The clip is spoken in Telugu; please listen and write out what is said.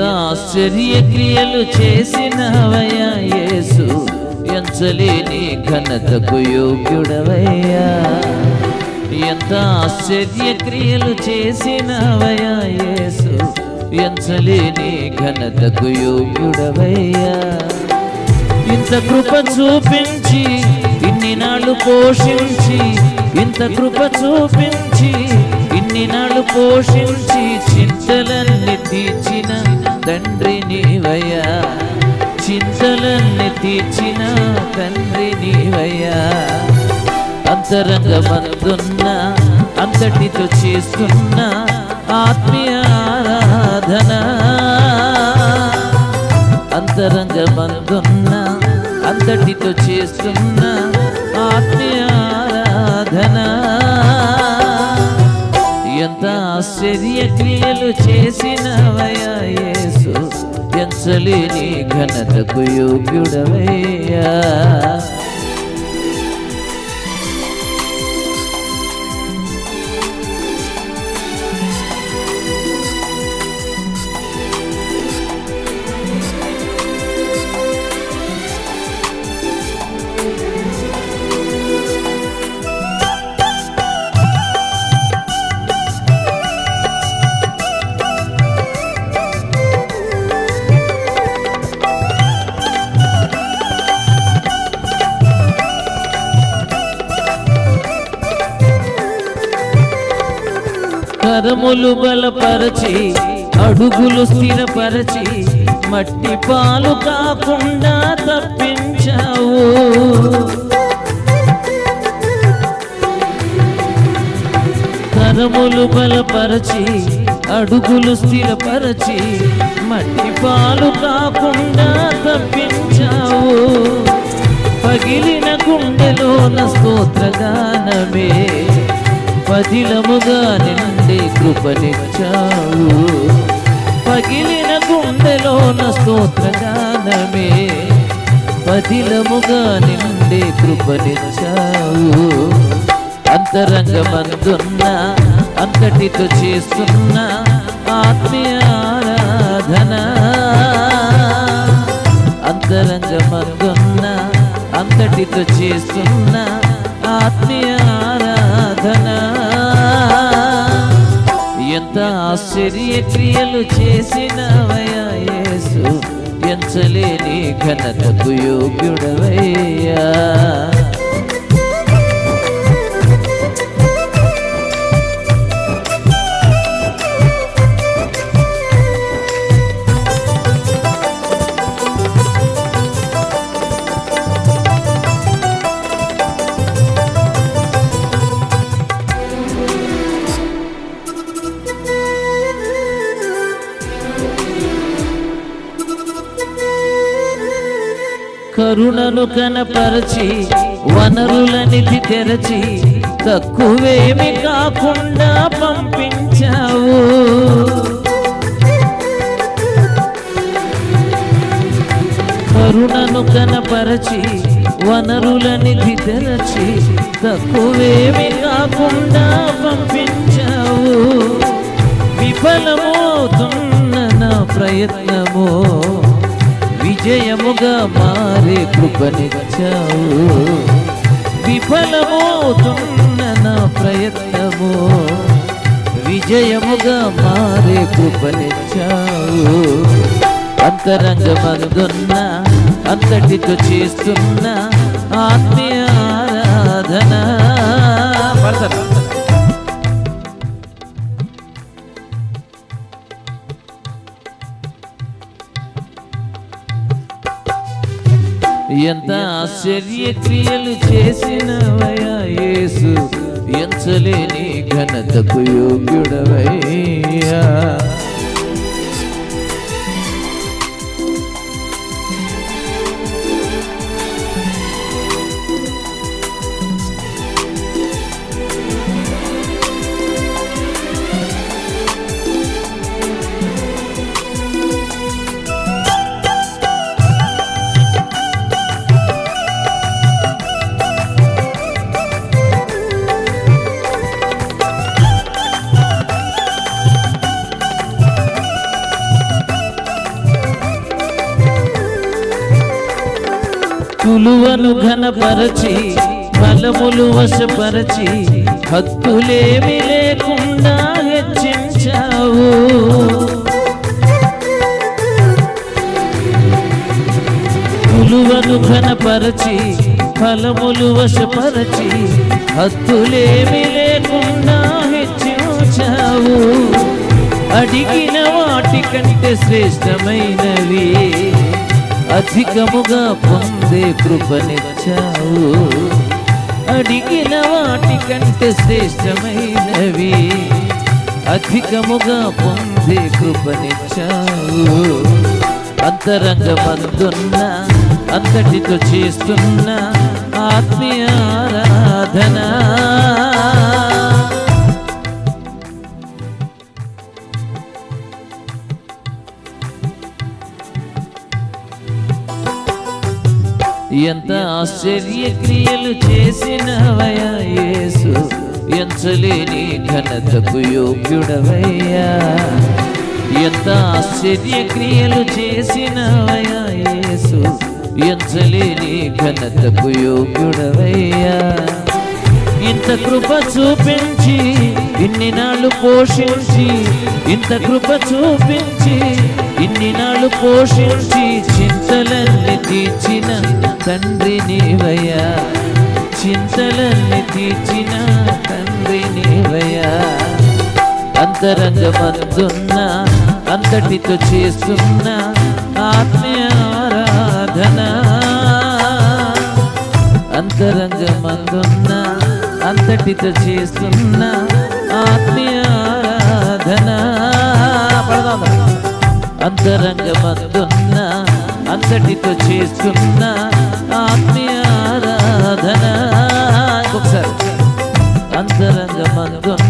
ఆశ్చర్య క్రియలు చేసినవయ్యా యేసు, ఎంచలేని ఘనతకు యోగ్యుడవయ్యా. ఎంత ఆశ్చర్య క్రియలు చేసినవయ్యా యేసు, ఎంచలేని ఘనతకు యోగ్యుడవయ్యా. ఇంత కృప చూపించి ఇన్ని నాళ్ళు పోషించి, ఇంత కృప చూపించి ఇన్ని నాళ్ళు పోషించి, చింతలన్నీ తీర్చిన తండ్రి నీవయ్యా. చింతలన్నీ తీర్చిన తండ్రి నీవయ్యా. అంతరంగమందున్న అంతటితో చేస్తున్న ఆత్మీయ ఆరాధన, అంతరంగమందున్న అంతటితో చేస్తున్న ఆత్మీయ ఆరాధన. ఎంత ఆశ్చర్య క్రియలు చేసినవయ్యా యేసు, ఎంచలేని ఘనతకు యోగ్యుడవయ్యా. కరములు బలపరచి అడుగులు స్థిరపరచి, మట్టి పాలు కాకుండా తప్పించావు. కరములు బలపరచి అడుగులు స్థిరపరచి, మట్టి పాలు కాకుండా తప్పించావు. పగిలిన గుండెలోన స్తోత్రగానమే, పదిలముగా నిండే కృపనిచ్చావు. పగిలిన గుండెలోన స్తోత్రగానమే, పదిలముగా నిండే కృపనిచ్చావు. అంతరంగమందున్న అంతటితో చేస్తున్న ఆత్మీయ ఆరాధన, అంతరంగమందున్న అంతటితో చేస్తున్న ఆత్మీయ ఆరాధన. ఎంత ఆశ్చర్య క్రియలు చేసినవయ్యా యేసు, ఎంచలేని ఘనతకు యోగ్యుడవయ్యా. కరుణను కనపరచి వనరుల నిధి తెరచి, తక్కువేమి కాకుండా పంపించావు. కరుణను కనపరచి వనరుల నిధి తెరచి, తక్కువేమి కాకుండా పంపించావు. విఫలమవుతున్న నా ప్రయత్నము విజయముగా మారే కృపనిచ్చావు. విఫలమవుతున్న నా ప్రయత్నము విజయముగా మారే కృపనిచ్చావు. అంతరంగమందున్న అంతటితో చేస్తున్న ఆత్మీయ ఆరాధన. ఎంత ఆశ్చర్య క్రియలు చేసినవయ్యా యేసు, ఎంచలేని ఘనతకు యోగ్యుడవయ్యా. తులువను ఘనపరచి బలములు వశపరచి హద్దులేమి లేకుండా హెచ్చించావు. తులువను ఘనపరచి ఫలములు వశపరచి హద్దులేమి లేకుండా హెచ్చించావు. అడిగిన వాటి కంటే శ్రేష్టమైనవి అధికముగా పొందే కృపనిచ్చావు. అడిగిన వాటి కంటే శ్రేష్టమైనవి అధికముగా పొందే కృపనిచ్చావు. అంతరంగమందున్న అంతటితో చేస్తున్న ఆత్మీయ ఆరాధన ఎంత ఆశ్చర్య క్రియలు చేసినవయ్యా యేసు, ఎంచలేని ఘనతకు యోగ్యుడవయ్యా. ఎంత ఆశ్చర్య క్రియలు చేసినవయ్యా యేసు, ఎంచలేని ఘనతకు యోగ్యుడవయ్యా. ఇంత కృప చూపించి ఇన్ని నాళ్ళు పోషించి, ఇంత కృప చూపించి ఇన్ని నాళ్ళు పోషించి చింతలన్నీ తీర్చిన తండ్రి నీవయ్యా. చింతలన్నీ తీర్చిన తండ్రి నీవయ్యా. అంతరంగమందున్న అంతటితో చేస్తున్న ఆత్మీయ ఆరాధన. అంతరంగమందున్న అంతటితో చేస్తున్న ఆత్మీయ ఆరాధన. అంతరంగమందున్న అంతటితో చేస్తున్న ఆత్మీయ ఆరాధన. ఒకసారి అంతరంగమందున్న